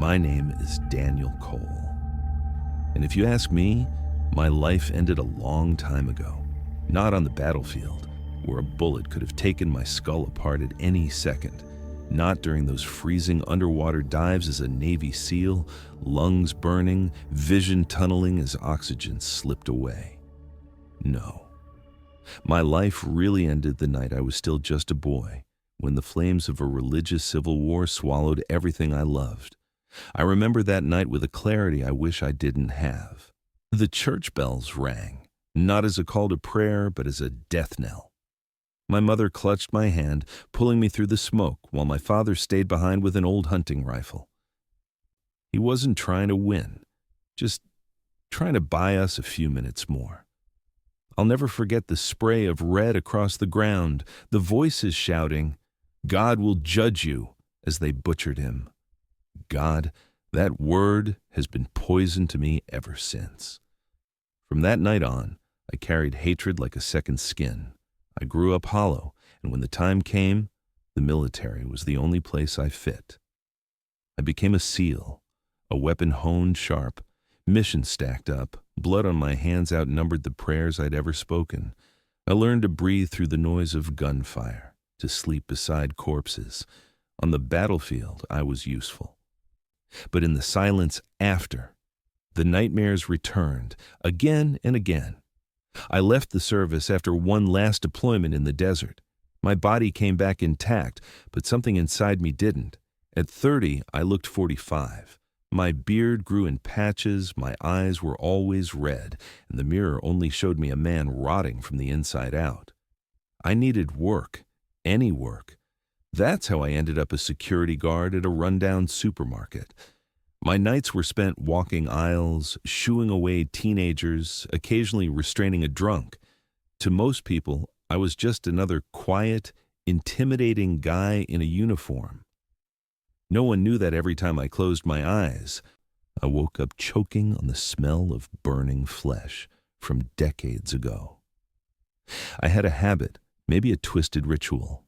My name is Daniel Cole. And if you ask me, my life ended a long time ago. Not on the battlefield, where a bullet could have taken my skull apart at any second. Not during those freezing underwater dives as a Navy SEAL, lungs burning, vision tunneling as oxygen slipped away. No. My life really ended the night I was still just a boy, when the flames of a religious civil war swallowed everything I loved. I remember that night with a clarity I wish I didn't have. The church bells rang, not as a call to prayer, but as a death knell. My mother clutched my hand, pulling me through the smoke, while my father stayed behind with an old hunting rifle. He wasn't trying to win, just trying to buy us a few minutes more. I'll never forget the spray of red across the ground, the voices shouting, "God will judge you," as they butchered him. God, that word has been poison to me ever since. From that night on, I carried hatred like a second skin. I grew up hollow, and when the time came, the military was the only place I fit. I became a SEAL, a weapon honed sharp, mission stacked up, blood on my hands outnumbered the prayers I'd ever spoken. I learned to breathe through the noise of gunfire, to sleep beside corpses. On the battlefield, I was useful. But in the silence after, the nightmares returned again and again. I left the service after one last deployment in the desert. My body came back intact, but something inside me didn't. At 30, I looked 45. My beard grew in patches, my eyes were always red, and the mirror only showed me a man rotting from the inside out. I needed work, any work. That's how I ended up a security guard at a rundown supermarket. My nights were spent walking aisles, shooing away teenagers, occasionally restraining a drunk. To most people, I was just another quiet, intimidating guy in a uniform. No one knew that every time I closed my eyes, I woke up choking on the smell of burning flesh from decades ago. I had a habit, maybe a twisted ritual.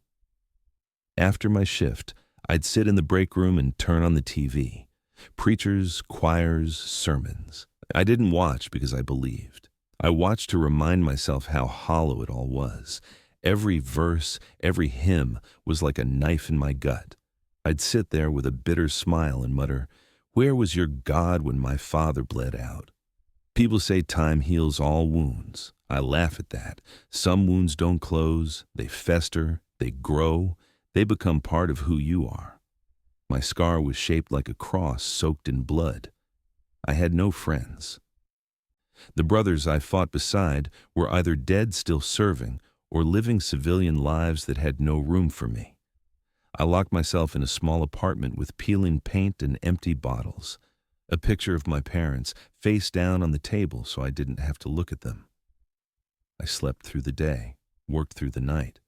After my shift, I'd sit in the break room and turn on the TV. Preachers, choirs, sermons. I didn't watch because I believed. I watched to remind myself how hollow it all was. Every verse, every hymn was like a knife in my gut. I'd sit there with a bitter smile and mutter, "Where was your God when my father bled out?" People say time heals all wounds. I laugh at that. Some wounds don't close, they fester, they grow. They become part of who you are. My scar was shaped like a cross soaked in blood. I had no friends. The brothers I fought beside were either dead still serving or living civilian lives that had no room for me. I locked myself in a small apartment with peeling paint and empty bottles. A picture of my parents face down on the table so I didn't have to look at them. I slept through the day, worked through the night.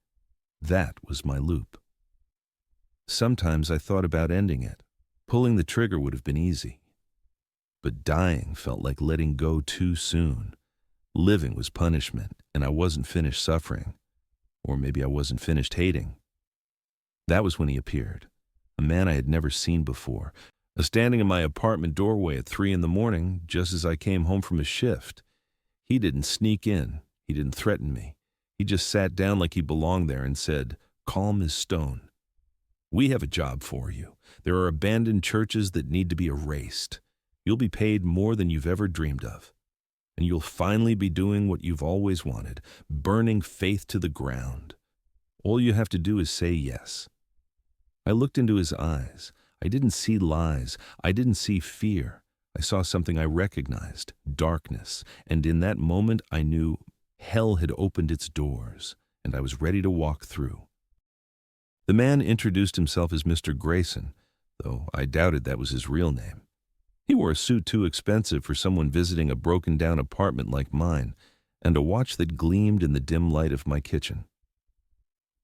That was my loop. Sometimes I thought about ending it. Pulling the trigger would have been easy. But dying felt like letting go too soon. Living was punishment, and I wasn't finished suffering. Or maybe I wasn't finished hating. That was when he appeared. A man I had never seen before. Standing in my apartment doorway at 3 a.m, just as I came home from a shift. He didn't sneak in. He didn't threaten me. He just sat down like he belonged there and said, calm as stone, "We have a job for you. There are abandoned churches that need to be erased. You'll be paid more than you've ever dreamed of. And you'll finally be doing what you've always wanted, burning faith to the ground. All you have to do is say yes." I looked into his eyes. I didn't see lies. I didn't see fear. I saw something I recognized, darkness. And in that moment, I knew hell had opened its doors, and I was ready to walk through. The man introduced himself as Mr. Grayson, though I doubted that was his real name. He wore a suit too expensive for someone visiting a broken-down apartment like mine, and a watch that gleamed in the dim light of my kitchen.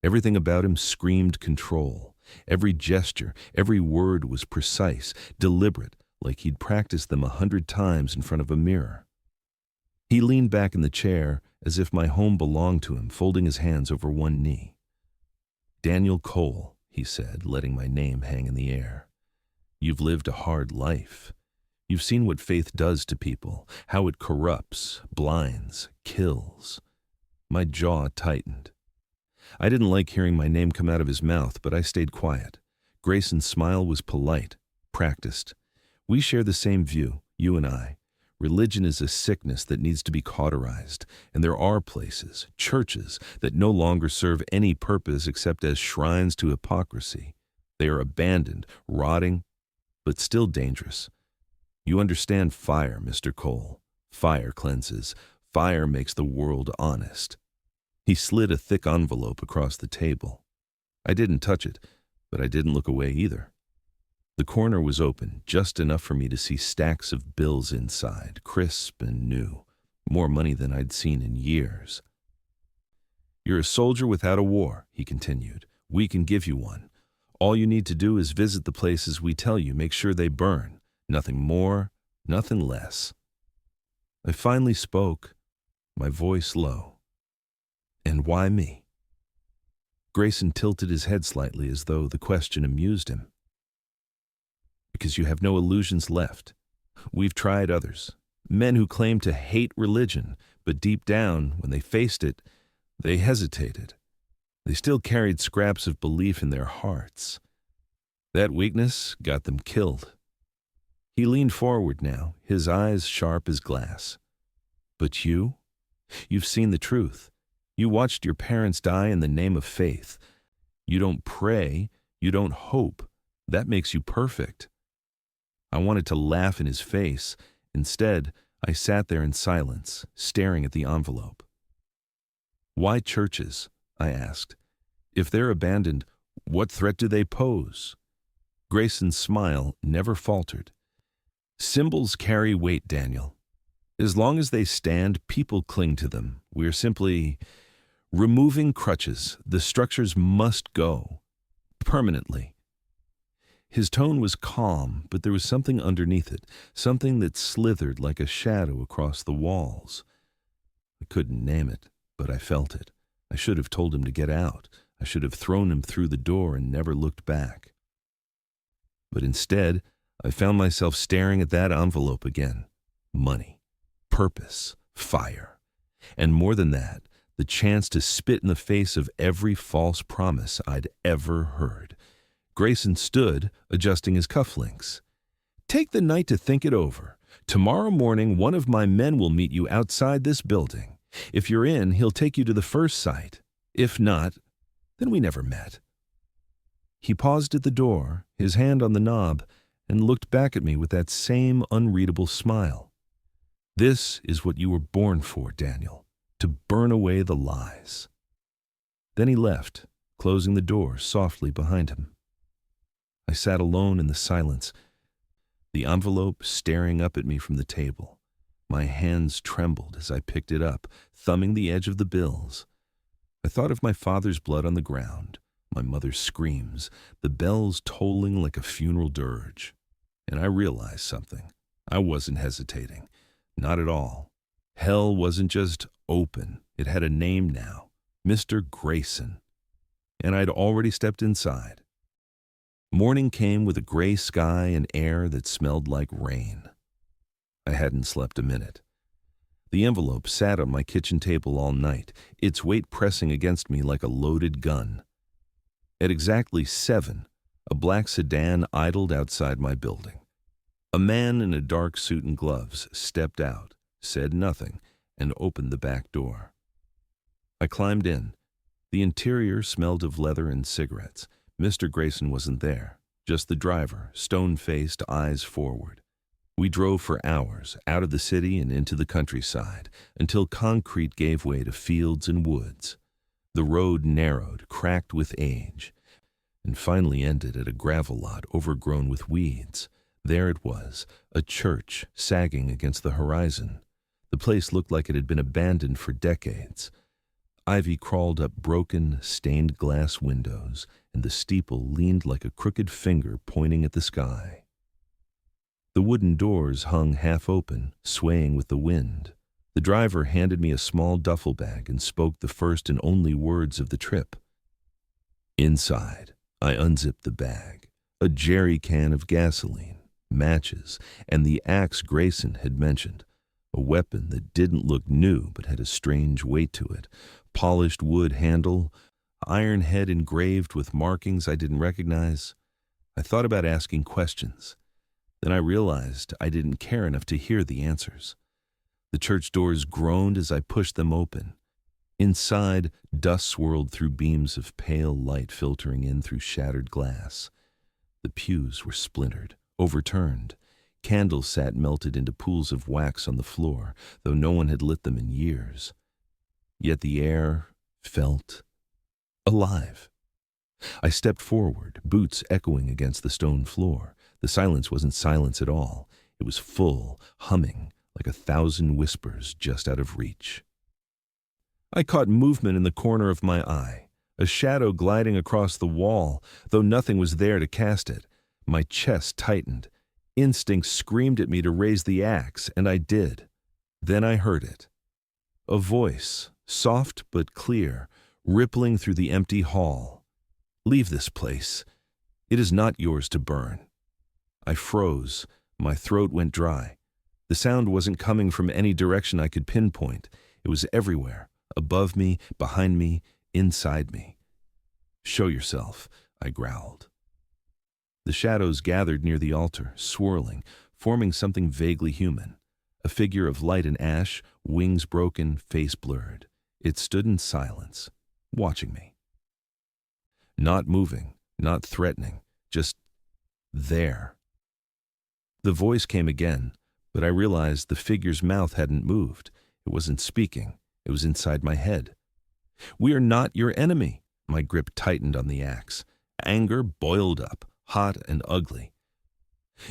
Everything about him screamed control. Every gesture, every word was precise, deliberate, like he'd practiced them 100 times in front of a mirror. He leaned back in the chair as if my home belonged to him, folding his hands over one knee. "Daniel Cole," he said, letting my name hang in the air. You've lived a hard life. You've seen what faith does to people, how it corrupts, blinds, kills. My jaw tightened. I didn't like hearing my name come out of his mouth, but I stayed quiet. Grayson's smile was polite, practiced. We share the same view, you and I. Religion is a sickness that needs to be cauterized, and there are places, churches, that no longer serve any purpose except as shrines to hypocrisy. They are abandoned, rotting, but still dangerous. You understand fire, Mr. Cole. Fire cleanses. Fire makes the world honest. He slid a thick envelope across the table. I didn't touch it, but I didn't look away either. The corner was open, just enough for me to see stacks of bills inside, crisp and new, more money than I'd seen in years. You're a soldier without a war, he continued. We can give you one. All you need to do is visit the places we tell you, make sure they burn. Nothing more, nothing less. I finally spoke, my voice low. And why me? Grayson tilted his head slightly as though the question amused him. Because you have no illusions left. We've tried others. Men who claim to hate religion, but deep down, when they faced it, they hesitated. They still carried scraps of belief in their hearts. That weakness got them killed. He leaned forward now, his eyes sharp as glass. But you've seen the truth. You watched your parents die in the name of faith. You don't pray, you don't hope. That makes you perfect. I wanted to laugh in his face. Instead, I sat there in silence, staring at the envelope. Why churches? I asked. If they're abandoned, what threat do they pose? Grayson's smile never faltered. Symbols carry weight, Daniel. As long as they stand, people cling to them. We're simply removing crutches. The structures must go. Permanently. His tone was calm, but there was something underneath it, something that slithered like a shadow across the walls. I couldn't name it, but I felt it. I should have told him to get out. I should have thrown him through the door and never looked back. But instead, I found myself staring at that envelope again. Money, purpose, fire. And more than that, the chance to spit in the face of every false promise I'd ever heard. Grayson stood, adjusting his cufflinks. Take the night to think it over. Tomorrow morning, one of my men will meet you outside this building. If you're in, he'll take you to the first site. If not, then we never met. He paused at the door, his hand on the knob, and looked back at me with that same unreadable smile. This is what you were born for, Daniel, to burn away the lies. Then he left, closing the door softly behind him. I sat alone in the silence, the envelope staring up at me from the table. My hands trembled as I picked it up, thumbing the edge of the bills. I thought of my father's blood on the ground, my mother's screams, the bells tolling like a funeral dirge. And I realized something. I wasn't hesitating. Not at all. Hell wasn't just open. It had a name now. Mr. Grayson. And I'd already stepped inside. Morning came with a gray sky and air that smelled like rain. I hadn't slept a minute. The envelope sat on my kitchen table all night, its weight pressing against me like a loaded gun. At exactly 7, a black sedan idled outside my building. A man in a dark suit and gloves stepped out, said nothing, and opened the back door. I climbed in. The interior smelled of leather and cigarettes. Mr. Grayson wasn't there, just the driver, stone-faced, eyes forward. We drove for hours, out of the city and into the countryside, until concrete gave way to fields and woods. The road narrowed, cracked with age, and finally ended at a gravel lot overgrown with weeds. There it was, a church sagging against the horizon. The place looked like it had been abandoned for decades. Ivy crawled up broken, stained glass windows, and the steeple leaned like a crooked finger pointing at the sky. The wooden doors hung half open, swaying with the wind. The driver handed me a small duffel bag and spoke the first and only words of the trip. Inside, I unzipped the bag. A jerry can of gasoline, matches, and the axe Grayson had mentioned. A weapon that didn't look new but had a strange weight to it. Polished wood handle, iron head engraved with markings I didn't recognize. I thought about asking questions. Then I realized I didn't care enough to hear the answers. The church doors groaned as I pushed them open. Inside, dust swirled through beams of pale light filtering in through shattered glass. The pews were splintered, overturned. Candles sat melted into pools of wax on the floor, though no one had lit them in years. Yet the air felt alive. I stepped forward, boots echoing against the stone floor. The silence wasn't silence at all. It was full, humming, like 1,000 whispers just out of reach. I caught movement in the corner of my eye, a shadow gliding across the wall, though nothing was there to cast it. My chest tightened. Instinct screamed at me to raise the axe, and I did. Then I heard it. A voice, soft but clear, rippling through the empty hall. "Leave this place. It is not yours to burn." I froze. My throat went dry. The sound wasn't coming from any direction I could pinpoint. It was everywhere, above me, behind me, inside me. "Show yourself," I growled. The shadows gathered near the altar, swirling, forming something vaguely human. A figure of light and ash, wings broken, face blurred. It stood in silence, watching me. Not moving, not threatening, just there. The voice came again, but I realized the figure's mouth hadn't moved. It wasn't speaking. It was inside my head. "We are not your enemy." My grip tightened on the axe. Anger boiled up, hot and ugly.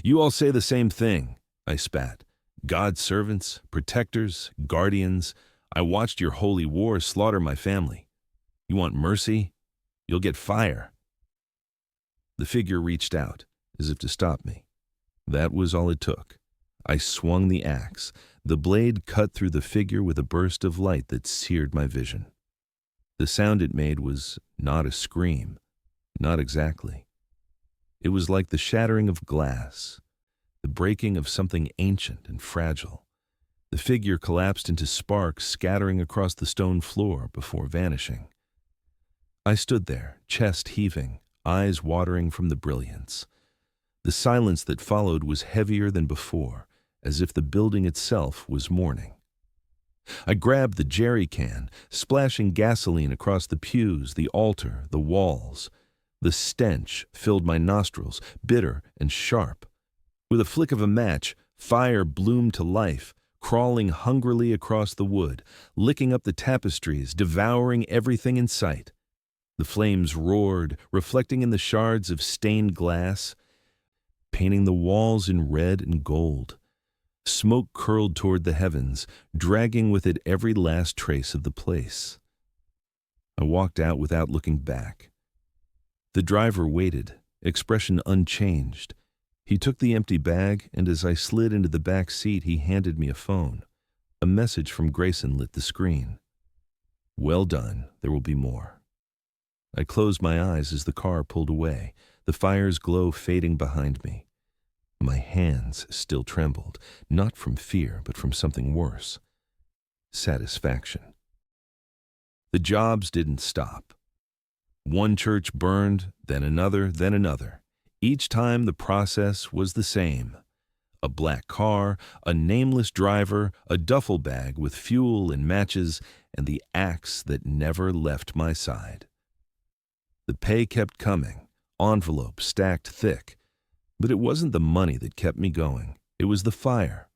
"You all say the same thing," I spat. "God's servants, protectors, guardians. I watched your holy war slaughter my family. You want mercy? You'll get fire." The figure reached out, as if to stop me. That was all it took. I swung the axe. The blade cut through the figure with a burst of light that seared my vision. The sound it made was not a scream. Not exactly. It was like the shattering of glass, the breaking of something ancient and fragile. The figure collapsed into sparks scattering across the stone floor before vanishing. I stood there, chest heaving, eyes watering from the brilliance. The silence that followed was heavier than before, as if the building itself was mourning. I grabbed the jerry can, splashing gasoline across the pews, the altar, the walls. The stench filled my nostrils, bitter and sharp. With a flick of a match, fire bloomed to life, crawling hungrily across the wood, licking up the tapestries, devouring everything in sight. The flames roared, reflecting in the shards of stained glass, painting the walls in red and gold. Smoke curled toward the heavens, dragging with it every last trace of the place. I walked out without looking back. The driver waited, expression unchanged. He took the empty bag, and as I slid into the back seat, he handed me a phone. A message from Grayson lit the screen. "Well done, there will be more." I closed my eyes as the car pulled away, the fire's glow fading behind me. My hands still trembled, not from fear, but from something worse. Satisfaction. The jobs didn't stop. One church burned, then another, then another. Each time the process was the same. A black car, a nameless driver, a duffel bag with fuel and matches, and the axe that never left my side. The pay kept coming, envelopes stacked thick. But it wasn't the money that kept me going. It was the fire.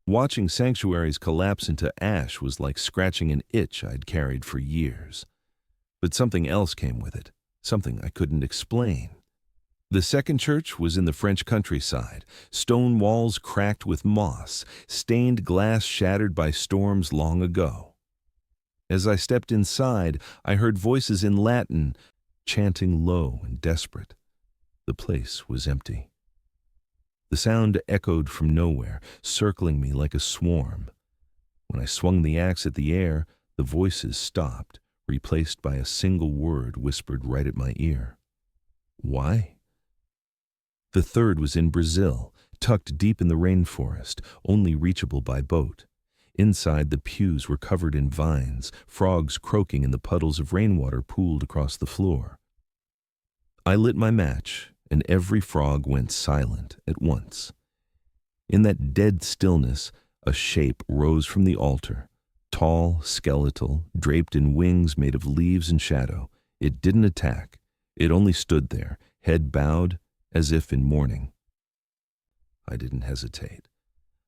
Watching sanctuaries collapse into ash was like scratching an itch I'd carried for years. But something else came with it, something I couldn't explain. The second church was in the French countryside, stone walls cracked with moss, stained glass shattered by storms long ago. As I stepped inside, I heard voices in Latin, chanting low and desperate. The place was empty. The sound echoed from nowhere, circling me like a swarm. When I swung the axe at the air, the voices stopped, replaced by a single word whispered right at my ear. "Why?" The third was in Brazil, tucked deep in the rainforest, only reachable by boat. Inside, the pews were covered in vines, frogs croaking in the puddles of rainwater pooled across the floor. I lit my match, and every frog went silent at once. In that dead stillness, a shape rose from the altar, tall, skeletal, draped in wings made of leaves and shadow. It didn't attack. It only stood there, head bowed, as if in mourning. I didn't hesitate.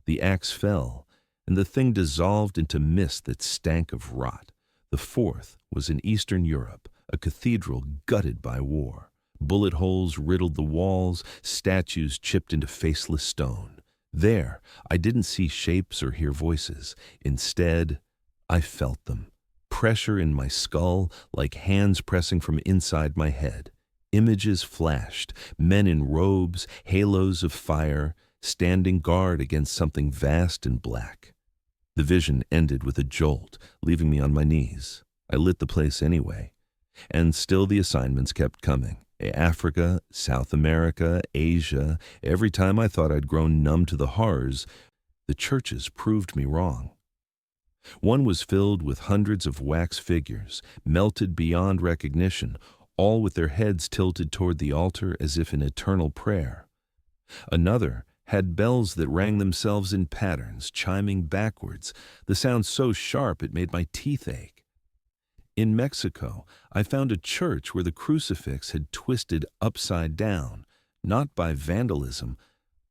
The axe fell, and the thing dissolved into mist that stank of rot. The fourth was in Eastern Europe, a cathedral gutted by war. Bullet holes riddled the walls, statues chipped into faceless stone. There, I didn't see shapes or hear voices. Instead, I felt them. Pressure in my skull, like hands pressing from inside my head. Images flashed, men in robes, halos of fire, standing guard against something vast and black. The vision ended with a jolt, leaving me on my knees. I lit the place anyway. And still the assignments kept coming. Africa, South America, Asia. Every time I thought I'd grown numb to the horrors, the churches proved me wrong. One was filled with hundreds of wax figures, melted beyond recognition, all with their heads tilted toward the altar as if in eternal prayer. Another had bells that rang themselves in patterns, chiming backwards, the sound so sharp it made my teeth ache. In Mexico, I found a church where the crucifix had twisted upside down, not by vandalism,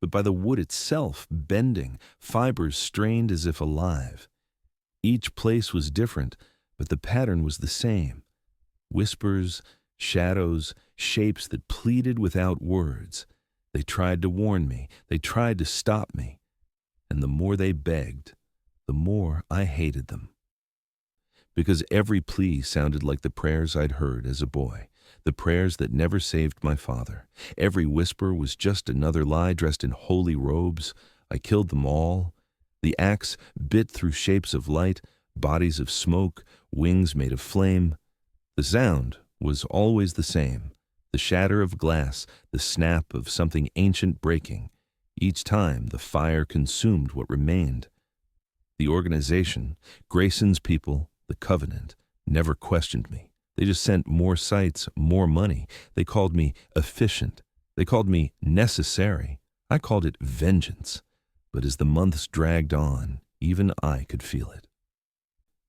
but by the wood itself bending, fibers strained as if alive. Each place was different, but the pattern was the same. Whispers, shadows, shapes that pleaded without words. They tried to warn me. They tried to stop me. And the more they begged, the more I hated them. Because every plea sounded like the prayers I'd heard as a boy, the prayers that never saved my father. Every whisper was just another lie dressed in holy robes. I killed them all. The axe bit through shapes of light, bodies of smoke, wings made of flame. The sound was always the same, the shatter of glass, the snap of something ancient breaking. Each time the fire consumed what remained. The organization, Grayson's people, the Covenant, never questioned me. They just sent more sites, more money. They called me efficient. They called me necessary. I called it vengeance. But as the months dragged on, even I could feel it.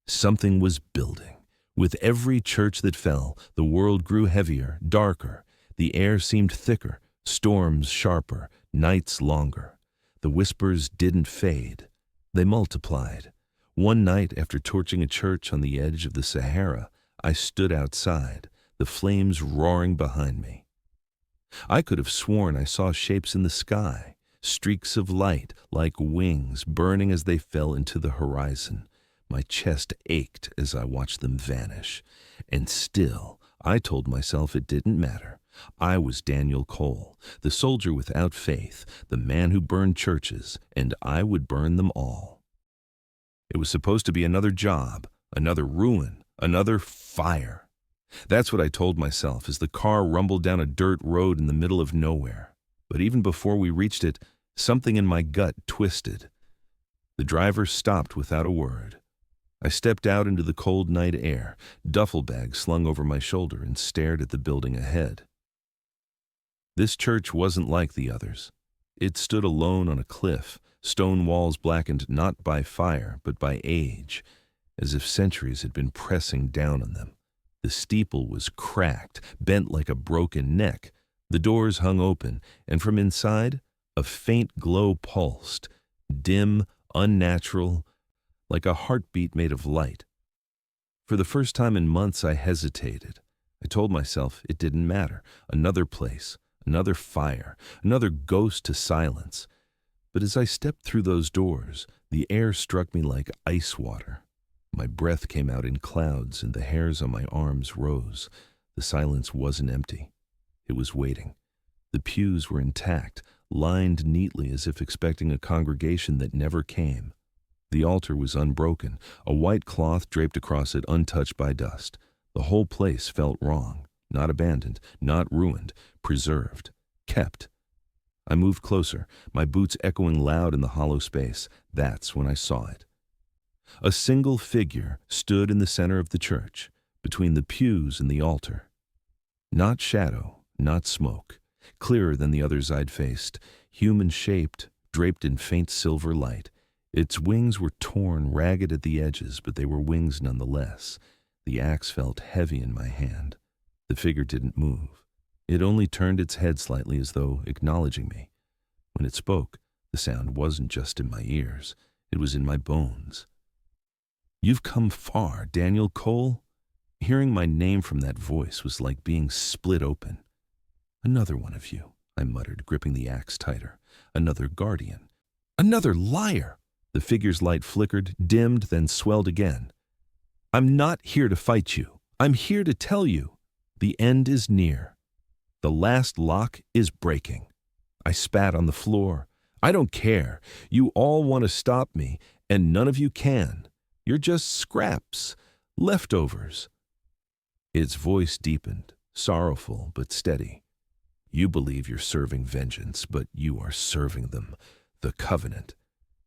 Something was building. With every church that fell, the world grew heavier, darker. The air seemed thicker, storms sharper, nights longer. The whispers didn't fade. They multiplied. One night, after torching a church on the edge of the Sahara, I stood outside, the flames roaring behind me. I could have sworn I saw shapes in the sky, streaks of light, like wings, burning as they fell into the horizon. My chest ached as I watched them vanish. And still, I told myself it didn't matter. I was Daniel Cole, the soldier without faith, the man who burned churches, and I would burn them all. It was supposed to be another job, another ruin, another fire. That's what I told myself as the car rumbled down a dirt road in the middle of nowhere. But even before we reached it, something in my gut twisted. The driver stopped without a word. I stepped out into the cold night air, duffel bag slung over my shoulder, and stared at the building ahead. This church wasn't like the others. It stood alone on a cliff, stone walls blackened not by fire, but by age, as if centuries had been pressing down on them. The steeple was cracked, bent like a broken neck. The doors hung open, and from inside, a faint glow pulsed, dim, unnatural, like a heartbeat made of light. For the first time in months, I hesitated. I told myself it didn't matter. Another place, another fire, another ghost to silence. But as I stepped through those doors, the air struck me like ice water. My breath came out in clouds, and the hairs on my arms rose. The silence wasn't empty. It was waiting. The pews were intact, lined neatly as if expecting a congregation that never came. The altar was unbroken, a white cloth draped across it untouched by dust. The whole place felt wrong, not abandoned, not ruined, preserved, kept. I moved closer, my boots echoing loud in the hollow space. That's when I saw it. A single figure stood in the center of the church, between the pews and the altar. Not shadow, not smoke, clearer than the others I'd faced, human-shaped, draped in faint silver light. Its wings were torn ragged at the edges, but they were wings nonetheless. The axe felt heavy in my hand. The figure didn't move. It only turned its head slightly as though acknowledging me. When it spoke, the sound wasn't just in my ears. It was in my bones. "You've come far, Daniel Cole." Hearing my name from that voice was like being split open. "Another one of you," I muttered, gripping the axe tighter. "Another guardian. Another liar." The figure's light flickered, dimmed, then swelled again. "I'm not here to fight you. I'm here to tell you. The end is near. The last lock is breaking." I spat on the floor. "I don't care. You all want to stop me, and none of you can. You're just scraps, leftovers." Its voice deepened, sorrowful but steady. "You believe you're serving vengeance, but you are serving them, the Covenant.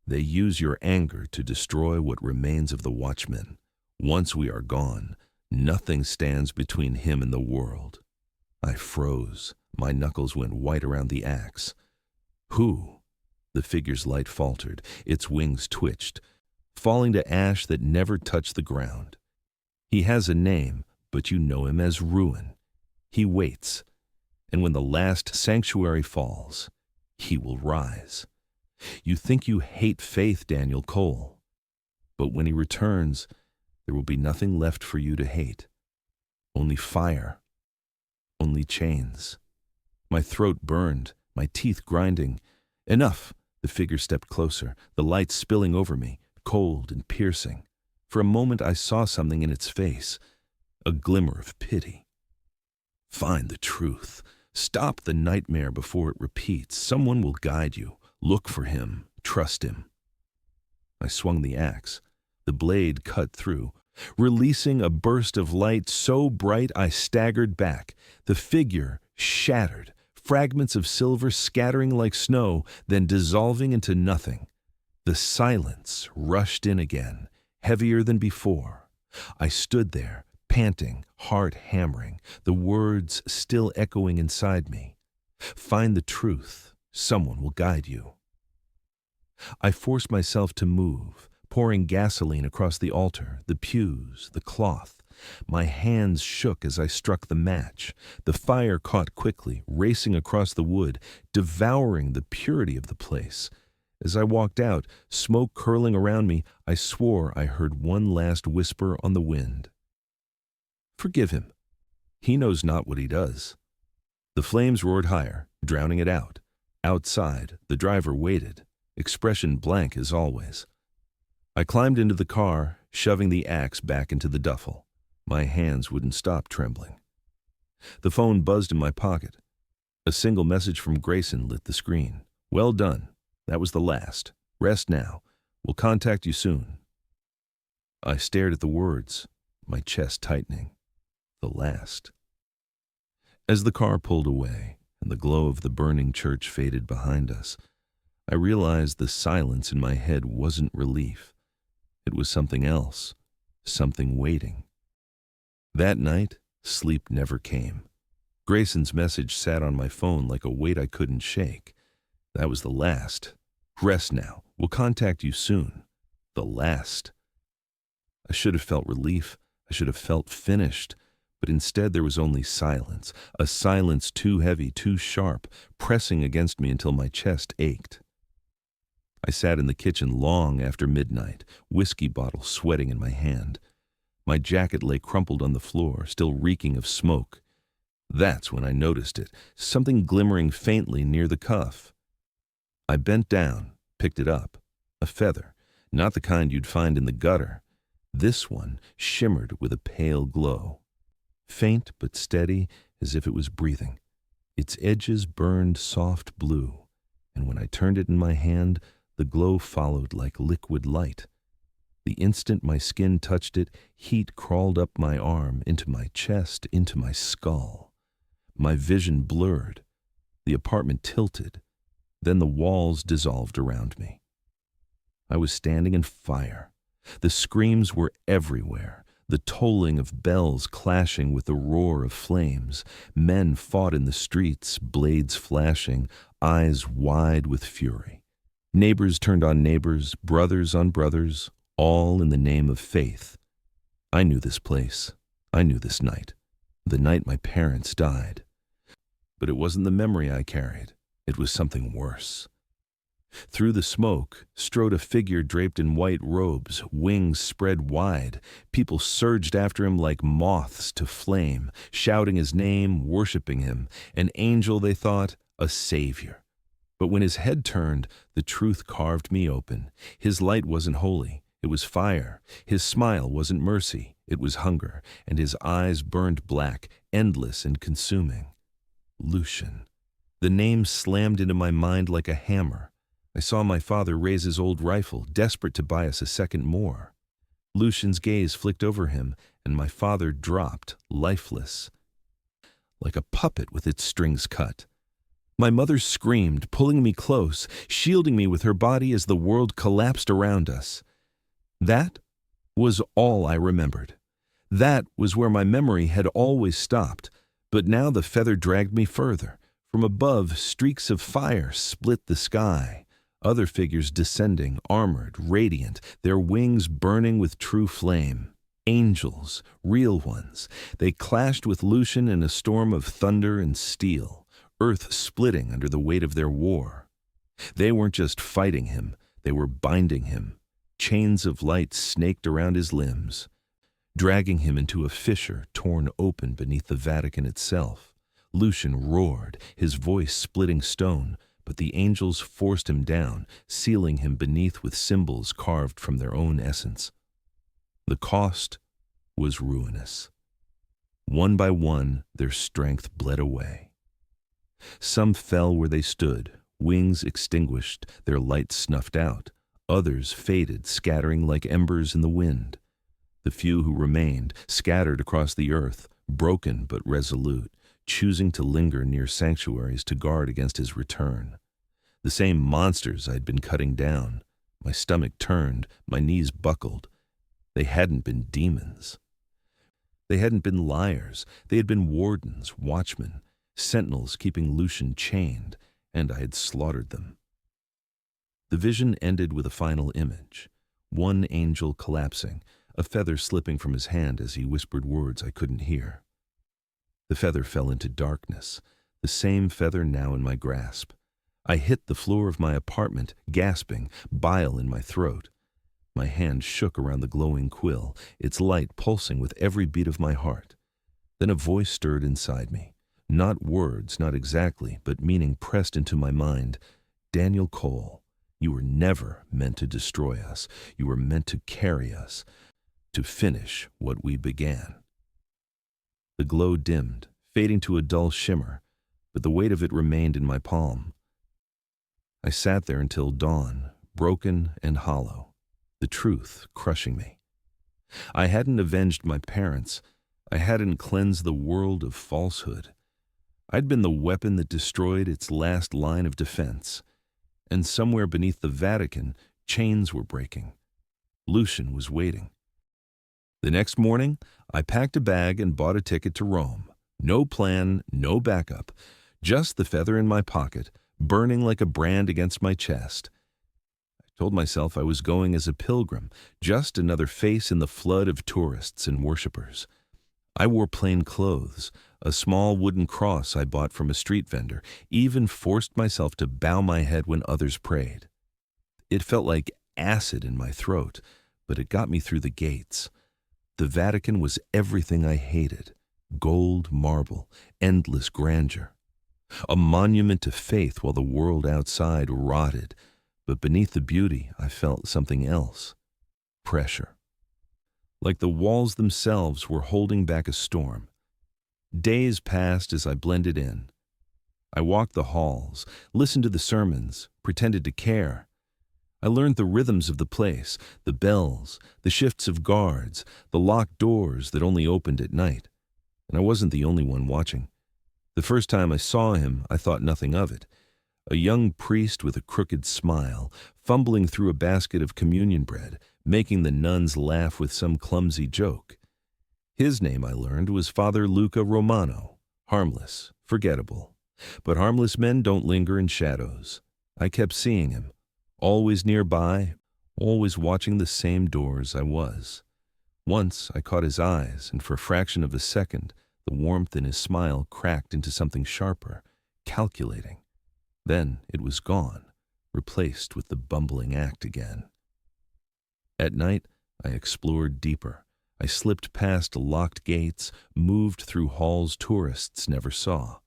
They use your anger to destroy what remains of the Watchmen. Once we are gone, nothing stands between him and the world." I froze. My knuckles went white around the axe. "Who?" The figure's light faltered. Its wings twitched, falling to ash that never touched the ground. "He has a name, but you know him as Ruin. He waits, and when the last sanctuary falls, he will rise. You think you hate faith, Daniel Cole, but when he returns, there will be nothing left for you to hate. Only fire, only chains." My throat burned, my teeth grinding. "Enough!" The figure stepped closer, the light spilling over me, cold and piercing. For a moment I saw something in its face, a glimmer of pity. "Find the truth. Stop the nightmare before it repeats. Someone will guide you. Look for him. Trust him." I swung the axe. The blade cut through, releasing a burst of light so bright I staggered back. The figure shattered, fragments of silver scattering like snow, then dissolving into nothing. The silence rushed in again, heavier than before. I stood there, panting, heart hammering, the words still echoing inside me. "Find the truth. Someone will guide you." I forced myself to move, pouring gasoline across the altar, the pews, the cloth. My hands shook as I struck the match. The fire caught quickly, racing across the wood, devouring the purity of the place. As I walked out, smoke curling around me, I swore I heard one last whisper on the wind. "Forgive him. He knows not what he does." The flames roared higher, drowning it out. Outside, the driver waited, expression blank as always. I climbed into the car, shoving the axe back into the duffel. My hands wouldn't stop trembling. The phone buzzed in my pocket. A single message from Grayson lit the screen. "Well done. That was the last. Rest now. We'll contact you soon." I stared at the words, my chest tightening. The last. As the car pulled away and the glow of the burning church faded behind us, I realized the silence in my head wasn't relief. It was something else, something waiting. That night, sleep never came. Grayson's message sat on my phone like a weight I couldn't shake. That was the last. "Rest now. We'll contact you soon." The last. I should have felt relief. I should have felt finished. But instead there was only silence, a silence too heavy, too sharp, pressing against me until my chest ached. I sat in the kitchen long after midnight, whiskey bottle sweating in my hand. My jacket lay crumpled on the floor, still reeking of smoke. That's when I noticed it, something glimmering faintly near the cuff. I bent down, picked it up. A feather, not the kind you'd find in the gutter. This one shimmered with a pale glow. Faint but steady, as if it was breathing. Its edges burned soft blue, and when I turned it in my hand, the glow followed like liquid light. The instant my skin touched it, heat crawled up my arm, into my chest, into my skull. My vision blurred. The apartment tilted. Then the walls dissolved around me. I was standing in fire. The screams were everywhere, the tolling of bells clashing with the roar of flames. Men fought in the streets, blades flashing, eyes wide with fury. Neighbors turned on neighbors, brothers on brothers, all in the name of faith. I knew this place. I knew this night. The night my parents died. But it wasn't the memory I carried. It was something worse. Through the smoke strode a figure draped in white robes, wings spread wide. People surged after him like moths to flame, shouting his name, worshiping him. An angel, they thought, a savior. But when his head turned, the truth carved me open. His light wasn't holy. It was fire. His smile wasn't mercy. It was hunger. And his eyes burned black, endless and consuming. Lucian. The name slammed into my mind like a hammer. I saw my father raise his old rifle, desperate to buy us a second more. Lucian's gaze flicked over him, and my father dropped, lifeless, like a puppet with its strings cut. My mother screamed, pulling me close, shielding me with her body as the world collapsed around us. That was all I remembered. That was where my memory had always stopped, but now the feather dragged me further. From above, streaks of fire split the sky. Other figures descending, armored, radiant, their wings burning with true flame. Angels, real ones. They clashed with Lucian in a storm of thunder and steel, earth splitting under the weight of their war. They weren't just fighting him, they were binding him. Chains of light snaked around his limbs, dragging him into a fissure torn open beneath the Vatican itself. Lucian roared, his voice splitting stone, but the angels forced him down, sealing him beneath with symbols carved from their own essence. The cost was ruinous. One by one, their strength bled away. Some fell where they stood, wings extinguished, their light snuffed out. Others faded, scattering like embers in the wind. The few who remained, scattered across the earth, broken but resolute, choosing to linger near sanctuaries to guard against his return. The same monsters I'd been cutting down. My stomach turned, my knees buckled. They hadn't been demons. They hadn't been liars. They had been wardens, watchmen, sentinels keeping Lucian chained, and I had slaughtered them. The vision ended with a final image. One angel collapsing, a feather slipping from his hand as he whispered words I couldn't hear. The feather fell into darkness, the same feather now in my grasp. I hit the floor of my apartment, gasping, bile in my throat. My hand shook around the glowing quill, its light pulsing with every beat of my heart. Then a voice stirred inside me. Not words, not exactly, but meaning pressed into my mind. Daniel Cole, you were never meant to destroy us. You were meant to carry us, to finish what we began. The glow dimmed, fading to a dull shimmer, but the weight of it remained in my palm. I sat there until dawn, broken and hollow, the truth crushing me. I hadn't avenged my parents. I hadn't cleansed the world of falsehood. I'd been the weapon that destroyed its last line of defense. And somewhere beneath the Vatican, chains were breaking. Lucian was waiting. The next morning, I packed a bag and bought a ticket to Rome. No plan, no backup, just the feather in my pocket, burning like a brand against my chest. I told myself I was going as a pilgrim, just another face in the flood of tourists and worshippers. I wore plain clothes, a small wooden cross I bought from a street vendor, even forced myself to bow my head when others prayed. It felt like acid in my throat, but it got me through the gates. The Vatican was everything I hated. Gold, marble, endless grandeur. A monument to faith while the world outside rotted, but beneath the beauty I felt something else. Pressure. Like the walls themselves were holding back a storm. Days passed as I blended in. I walked the halls, listened to the sermons, pretended to care. I learned the rhythms of the place, the bells, the shifts of guards, the locked doors that only opened at night. And I wasn't the only one watching. The first time I saw him, I thought nothing of it. a young priest with a crooked smile, fumbling through a basket of communion bread, making the nuns laugh with some clumsy joke. His name, I learned, was Father Luca Romano. Harmless, forgettable. But harmless men don't linger in shadows. I kept seeing him, always nearby, always watching the same doors I was. Once I caught his eyes, and for a fraction of a second, the warmth in his smile cracked into something sharper, calculating. Then it was gone, replaced with the bumbling act again. At night, I explored deeper. I slipped past locked gates, moved through halls tourists never saw.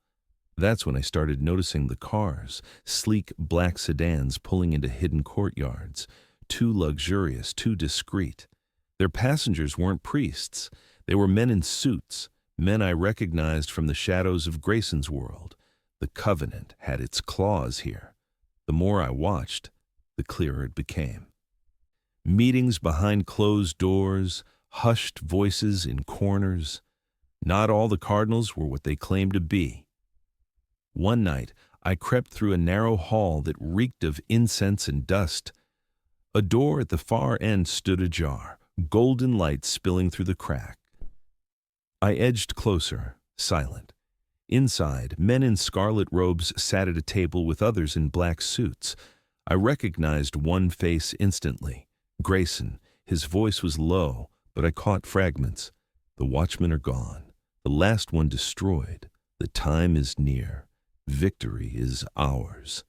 That's when I started noticing the cars, sleek black sedans pulling into hidden courtyards, too luxurious, too discreet. Their passengers weren't priests. They were men in suits, men I recognized from the shadows of Grayson's world. The Covenant had its claws here. The more I watched, the clearer it became. Meetings behind closed doors, hushed voices in corners. Not all the cardinals were what they claimed to be. One night, I crept through a narrow hall that reeked of incense and dust. A door at the far end stood ajar, golden light spilling through the crack. I edged closer, silent. Inside, men in scarlet robes sat at a table with others in black suits. I recognized one face instantly. Grayson. His voice was low, but I caught fragments. The watchmen are gone. The last one destroyed. The time is near. Victory is ours.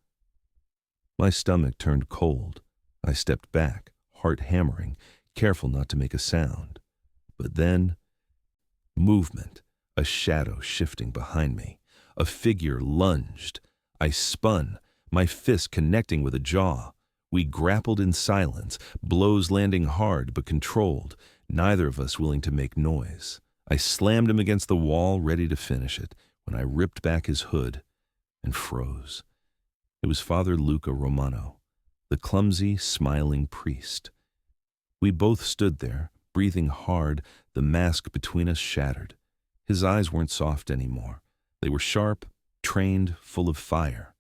My stomach turned cold. I stepped back, heart hammering, careful not to make a sound. But then, movement, a shadow shifting behind me. A figure lunged. I spun, my fist connecting with a jaw. We grappled in silence, blows landing hard but controlled, neither of us willing to make noise. I slammed him against the wall, ready to finish it, when I ripped back his hood and froze. It was Father Luca Romano, the clumsy, smiling priest. We both stood there, breathing hard, the mask between us shattered. His eyes weren't soft anymore. They were sharp, trained, full of fire.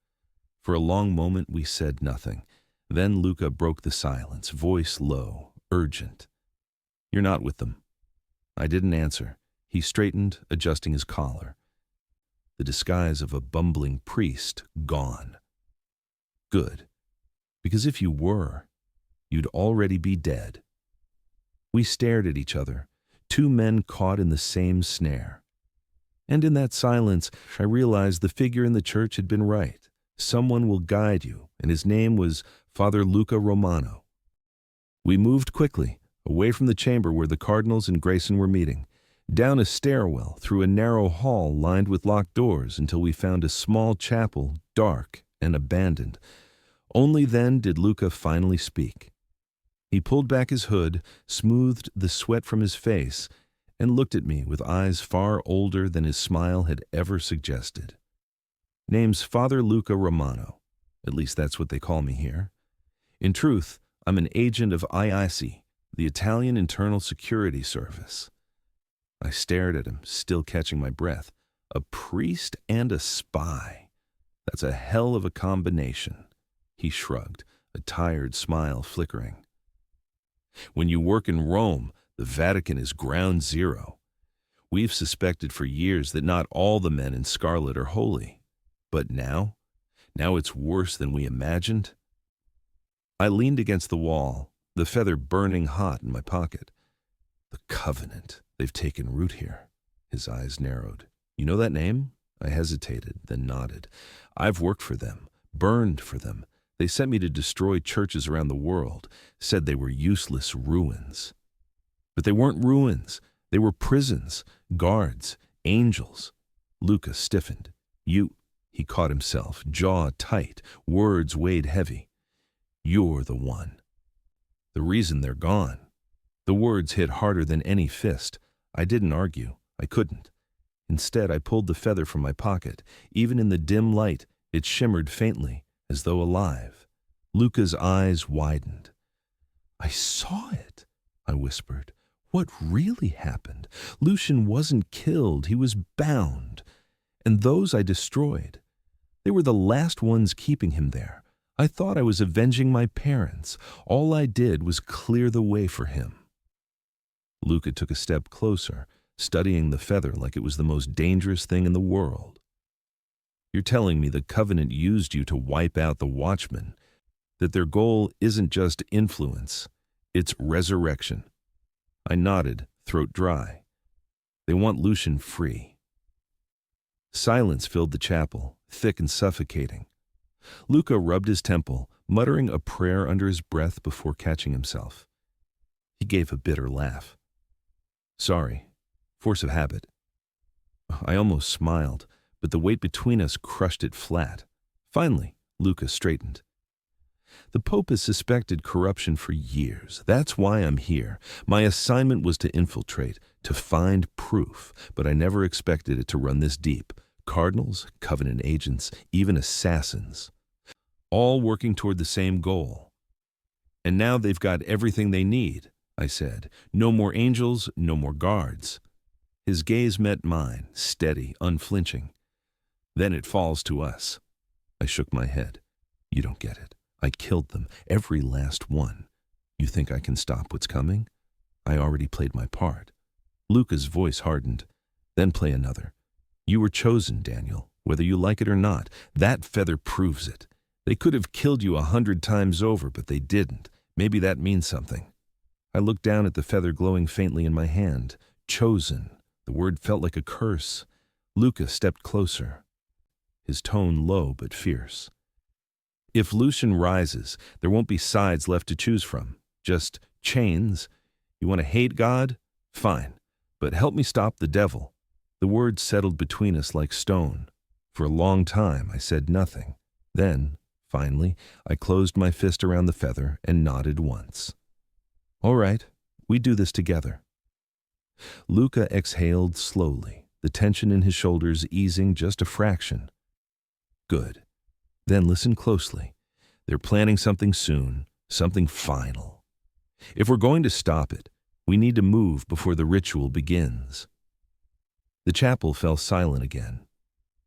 For a long moment we said nothing. Then Luca broke the silence, voice low, urgent. "You're not with them." I didn't answer. He straightened, adjusting his collar. The disguise of a bumbling priest gone. Good. Because if you were, you'd already be dead. We stared at each other, two men caught in the same snare. And in that silence, I realized the figure in the church had been right. Someone will guide you, and his name was Father Luca Romano. We moved quickly, away from the chamber where the cardinals and Grayson were meeting, down a stairwell, through a narrow hall lined with locked doors until we found a small chapel, dark and abandoned. Only then did Luca finally speak. He pulled back his hood, smoothed the sweat from his face, and looked at me with eyes far older than his smile had ever suggested. "Name's Father Luca Romano. At least that's what they call me here. In truth, I'm an agent of IIC, the Italian Internal Security Service." I stared at him, still catching my breath. A priest and a spy. That's a hell of a combination. He shrugged, a tired smile flickering. "When you work in Rome, the Vatican is ground zero. We've suspected for years that not all the men in scarlet are holy. But now it's worse than we imagined." I leaned against the wall, the feather burning hot in my pocket. "The Covenant. They've taken root here." His eyes narrowed. "You know that name?" I hesitated, then nodded. "I've worked for them, burned for them. They sent me to destroy churches around the world, said they were useless ruins. But they weren't ruins. They were prisons, guards, angels." Luca stiffened. He caught himself, jaw tight, words weighed heavy. "You're the one. The reason they're gone." The words hit harder than any fist. I didn't argue. I couldn't. Instead, I pulled the feather from my pocket. Even in the dim light, it shimmered faintly, as though alive. Luca's eyes widened. "I saw it," I whispered. "What really happened? Lucian wasn't killed. He was bound. And those I destroyed. They were the last ones keeping him there. I thought I was avenging my parents. All I did was clear the way for him. Luca took a step closer, studying the feather like it was the most dangerous thing in the world. You're telling me the Covenant used you to wipe out the Watchmen, that their goal isn't just influence, it's resurrection. I nodded, throat dry. They want Lucian free. Silence filled the chapel, thick and suffocating. Luca rubbed his temple, muttering a prayer under his breath before catching himself. He gave a bitter laugh. Sorry, force of habit. I almost smiled, but the weight between us crushed it flat. Finally, Luca straightened. The Pope has suspected corruption for years. That's why I'm here. My assignment was to infiltrate, to find proof, but I never expected it to run this deep. Cardinals, Covenant agents, even assassins. All working toward the same goal. And now they've got everything they need, I said. No more angels, no more guards. His gaze met mine, steady, unflinching. Then it falls to us. I shook my head. You don't get it. I killed them, every last one. You think I can stop what's coming? I already played my part. Luca's voice hardened. Then play another. You were chosen, Daniel, whether you like it or not. That feather proves it. They could have killed you 100 times over, but they didn't. Maybe that means something. I looked down at the feather glowing faintly in my hand. Chosen. The word felt like a curse. Luca stepped closer, his tone low but fierce. If Lucian rises, there won't be sides left to choose from. Just chains. You want to hate God? Fine. But help me stop the devil. The words settled between us like stone. For a long time, I said nothing. Then, finally, I closed my fist around the feather and nodded once. All right, we do this together. Luca exhaled slowly, the tension in his shoulders easing just a fraction. Good. Then listen closely. They're planning something soon, something final. If we're going to stop it, we need to move before the ritual begins. The chapel fell silent again,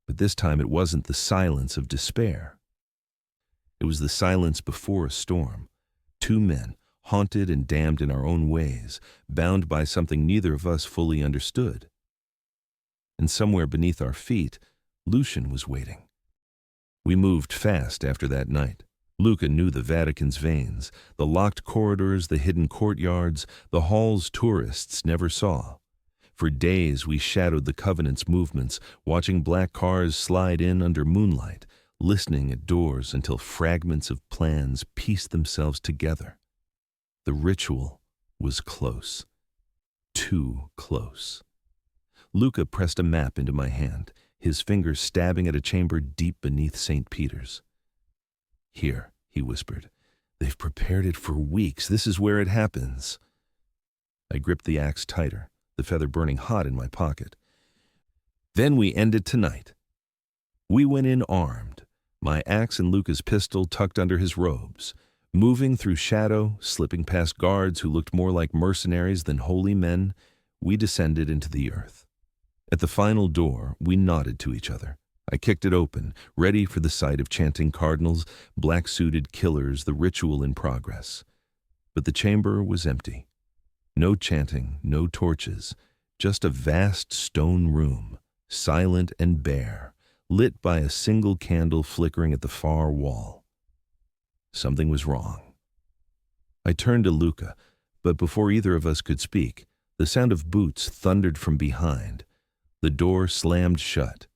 but this time it wasn't the silence of despair. It was the silence before a storm. Two men, haunted and damned in our own ways, bound by something neither of us fully understood. And somewhere beneath our feet, Lucian was waiting. We moved fast after that night. Luca knew the Vatican's veins, the locked corridors, the hidden courtyards, the halls tourists never saw. For days we shadowed the Covenant's movements, watching black cars slide in under moonlight, listening at doors until fragments of plans pieced themselves together. The ritual was close. Too close. Luca pressed a map into my hand, his fingers stabbing at a chamber deep beneath St. Peter's. Here, he whispered. They've prepared it for weeks. This is where it happens. I gripped the axe tighter, the feather burning hot in my pocket. Then we ended tonight. We went in armed, my axe and Luca's pistol tucked under his robes, moving through shadow, slipping past guards who looked more like mercenaries than holy men. We descended into the earth. At the final door, we nodded to each other. I kicked it open, ready for the sight of chanting cardinals, black-suited killers, the ritual in progress. But the chamber was empty. No chanting, no torches, just a vast stone room, silent and bare, lit by a single candle flickering at the far wall. Something was wrong. I turned to Luca, but before either of us could speak, the sound of boots thundered from behind. The door slammed shut,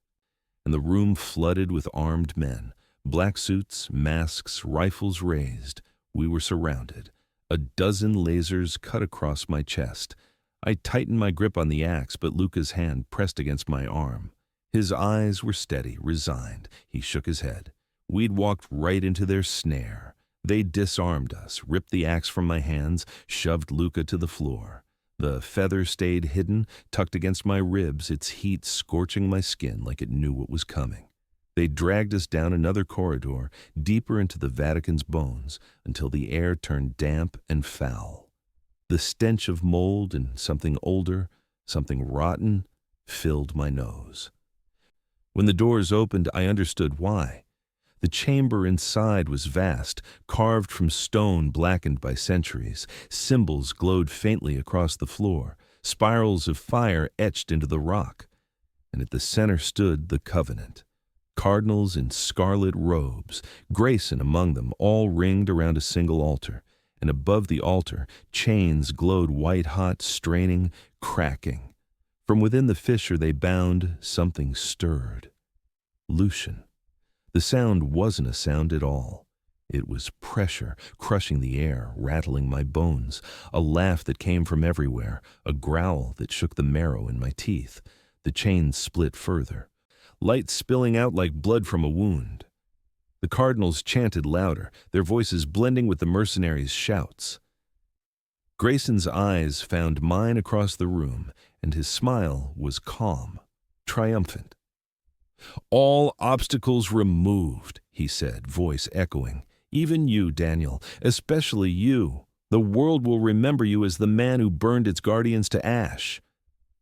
and the room flooded with armed men, black suits, masks, rifles raised. We were surrounded. A dozen lasers cut across my chest. I tightened my grip on the axe, but Luca's hand pressed against my arm. His eyes were steady, resigned. He shook his head. We'd walked right into their snare. They disarmed us, ripped the axe from my hands, shoved Luca to the floor. The feather stayed hidden, tucked against my ribs, its heat scorching my skin like it knew what was coming. They dragged us down another corridor, deeper into the Vatican's bones, until the air turned damp and foul. The stench of mold and something older, something rotten, filled my nose. When the doors opened, I understood why. The chamber inside was vast, carved from stone blackened by centuries. Symbols glowed faintly across the floor, spirals of fire etched into the rock. And at the center stood the Covenant. Cardinals in scarlet robes, Grayson among them, all ringed around a single altar. And above the altar, chains glowed white-hot, straining, cracking. From within the fissure they bound, something stirred. Lucian. The sound wasn't a sound at all. It was pressure, crushing the air, rattling my bones, a laugh that came from everywhere, a growl that shook the marrow in my teeth. The chains split further, light spilling out like blood from a wound. The cardinals chanted louder, their voices blending with the mercenaries' shouts. Grayson's eyes found mine across the room, and his smile was calm, triumphant. "All obstacles removed," he said, voice echoing. "Even you, Daniel, especially you. The world will remember you as the man who burned its guardians to ash."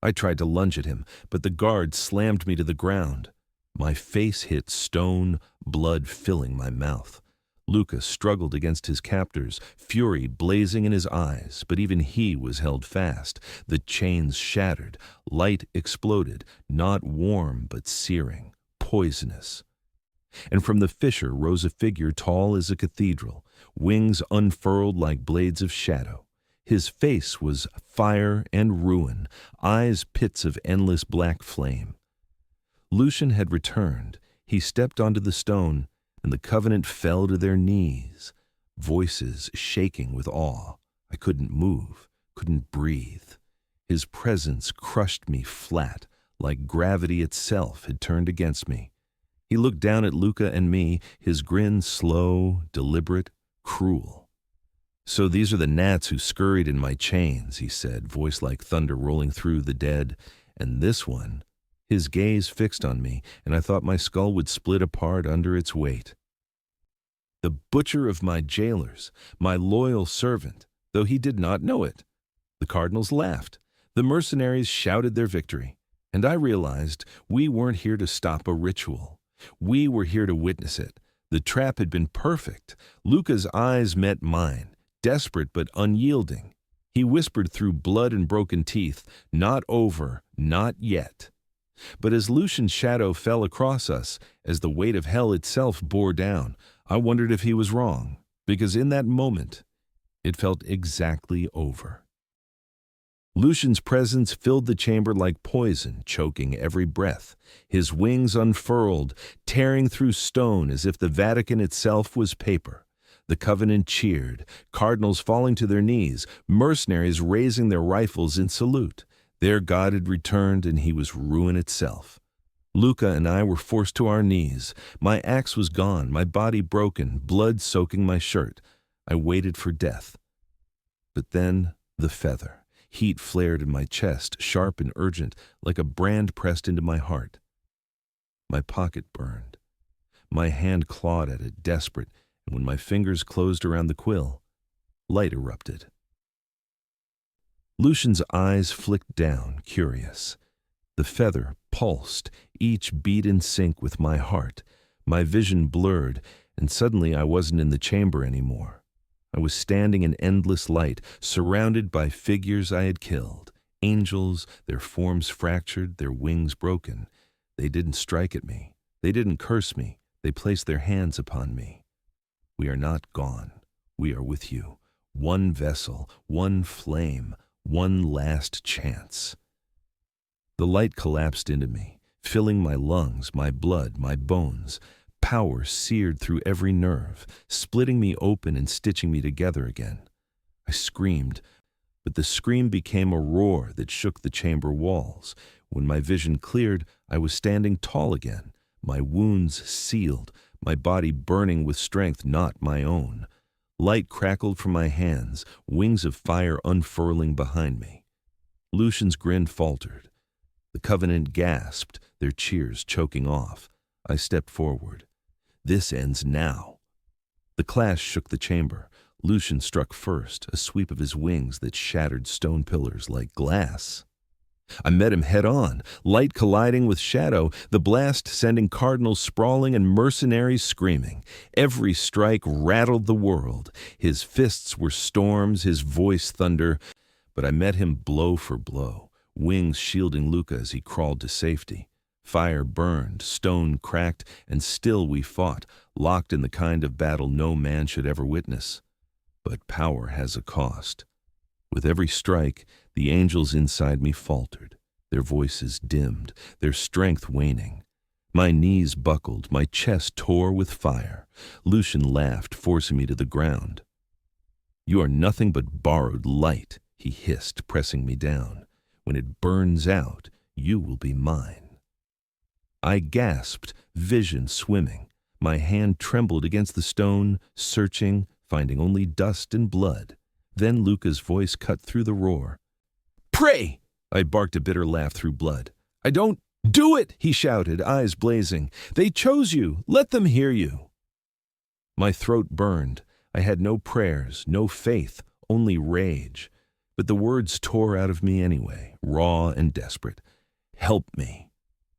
I tried to lunge at him, but the guard slammed me to the ground. My face hit stone, blood filling my mouth. Lucas struggled against his captors, fury blazing in his eyes, but even he was held fast. The chains shattered, light exploded, not warm but searing, poisonous. And from the fissure rose a figure tall as a cathedral, wings unfurled like blades of shadow. His face was fire and ruin, eyes pits of endless black flame. Lucian had returned. He stepped onto the stone, and the Covenant fell to their knees, voices shaking with awe. I couldn't move, couldn't breathe. His presence crushed me flat, like gravity itself had turned against me. He looked down at Luca and me, his grin slow, deliberate, cruel. "So these are the gnats who scurried in my chains," he said, voice like thunder rolling through the dead. "And this one..." His gaze fixed on me, and I thought my skull would split apart under its weight. The butcher of my jailers, my loyal servant, though he did not know it. The cardinals laughed. The mercenaries shouted their victory. And I realized we weren't here to stop a ritual. We were here to witness it. The trap had been perfect. Luca's eyes met mine, desperate but unyielding. He whispered through blood and broken teeth, "Not over, not yet." But as Lucian's shadow fell across us, as the weight of hell itself bore down, I wondered if he was wrong, because in that moment, it felt exactly over. Lucian's presence filled the chamber like poison, choking every breath. His wings unfurled, tearing through stone as if the Vatican itself was paper. The Covenant cheered, cardinals falling to their knees, mercenaries raising their rifles in salute. Their God had returned, and he was ruin itself. Luca and I were forced to our knees. My axe was gone, my body broken, blood soaking my shirt. I waited for death. But then, the feather. Heat flared in my chest, sharp and urgent, like a brand pressed into my heart. My pocket burned. My hand clawed at it, desperate, and when my fingers closed around the quill, light erupted. Lucian's eyes flicked down, curious. The feather pulsed, each beat in sync with my heart. My vision blurred, and suddenly I wasn't in the chamber anymore. I was standing in endless light, surrounded by figures I had killed. Angels, their forms fractured, their wings broken. They didn't strike at me. They didn't curse me. They placed their hands upon me. "We are not gone. We are with you. One vessel, one flame, one last chance." The light collapsed into me, filling my lungs, my blood, my bones. Power seared through every nerve, splitting me open and stitching me together again. I screamed, but the scream became a roar that shook the chamber walls. When my vision cleared, I was standing tall again, my wounds sealed, my body burning with strength not my own. Light crackled from my hands, wings of fire unfurling behind me. Lucian's grin faltered. The Covenant gasped, their cheers choking off. I stepped forward. "This ends now." The clash shook the chamber. Lucian struck first, a sweep of his wings that shattered stone pillars like glass. I met him head on, light colliding with shadow, the blast sending cardinals sprawling and mercenaries screaming. Every strike rattled the world. His fists were storms, his voice thunder, but I met him blow for blow, wings shielding Luca as he crawled to safety. Fire burned, stone cracked, and still we fought, locked in the kind of battle no man should ever witness. But power has a cost. With every strike, the angels inside me faltered, their voices dimmed, their strength waning. My knees buckled, my chest tore with fire. Lucian laughed, forcing me to the ground. "You are nothing but borrowed light," he hissed, pressing me down. "When it burns out, you will be mine." I gasped, vision swimming. My hand trembled against the stone, searching, finding only dust and blood. Then Luca's voice cut through the roar. "Pray!" I barked a bitter laugh through blood. "I don't do it," he shouted, eyes blazing. "They chose you. Let them hear you." My throat burned. I had no prayers, no faith, only rage. But the words tore out of me anyway, raw and desperate. "Help me."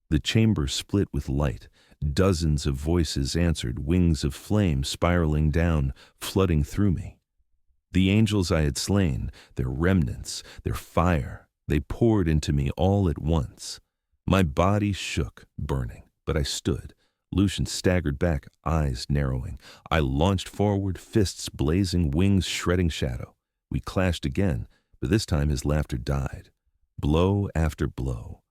The chamber split with light. Dozens of voices answered, wings of flame spiraling down, flooding through me. The angels I had slain, their remnants, their fire, they poured into me all at once. My body shook, burning, but I stood. Lucian staggered back, eyes narrowing. I launched forward, fists blazing, wings shredding shadow. We clashed again, but this time his laughter died. Blow after blow.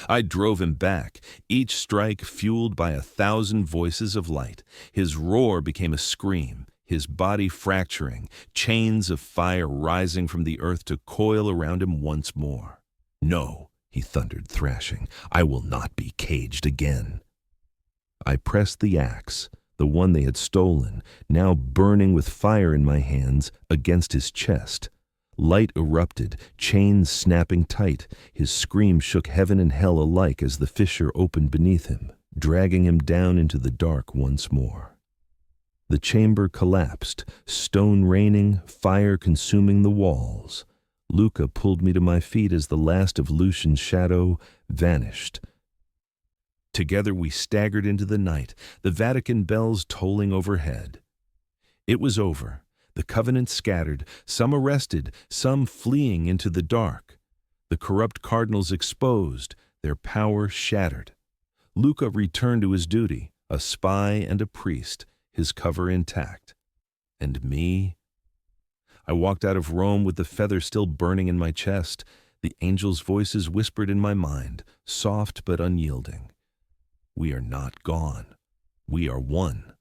I drove him back, each strike fueled by 1,000 voices of light. His roar became a scream, his body fracturing, chains of fire rising from the earth to coil around him once more. "No," he thundered, thrashing, "I will not be caged again." I pressed the axe, the one they had stolen, now burning with fire in my hands, against his chest. Light erupted, chains snapping tight. His scream shook heaven and hell alike as the fissure opened beneath him, dragging him down into the dark once more. The chamber collapsed, stone raining, fire consuming the walls. Luca pulled me to my feet as the last of Lucian's shadow vanished. Together we staggered into the night, the Vatican bells tolling overhead. It was over. The covenant scattered, some arrested, some fleeing into the dark. The corrupt cardinals exposed, their power shattered. Luca returned to his duty, a spy and a priest, his cover intact. And me? I walked out of Rome with the feather still burning in my chest. The angels' voices whispered in my mind, soft but unyielding. "We are not gone. We are one."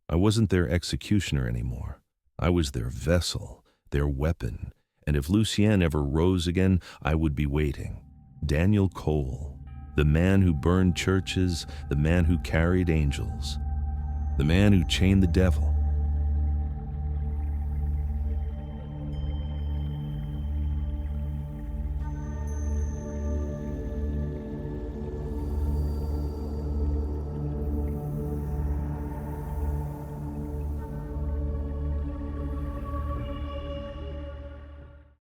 I wasn't their executioner anymore. I was their vessel, their weapon, and if Lucien ever rose again, I would be waiting. Daniel Cole, the man who burned churches, the man who carried angels, the man who chained the devil.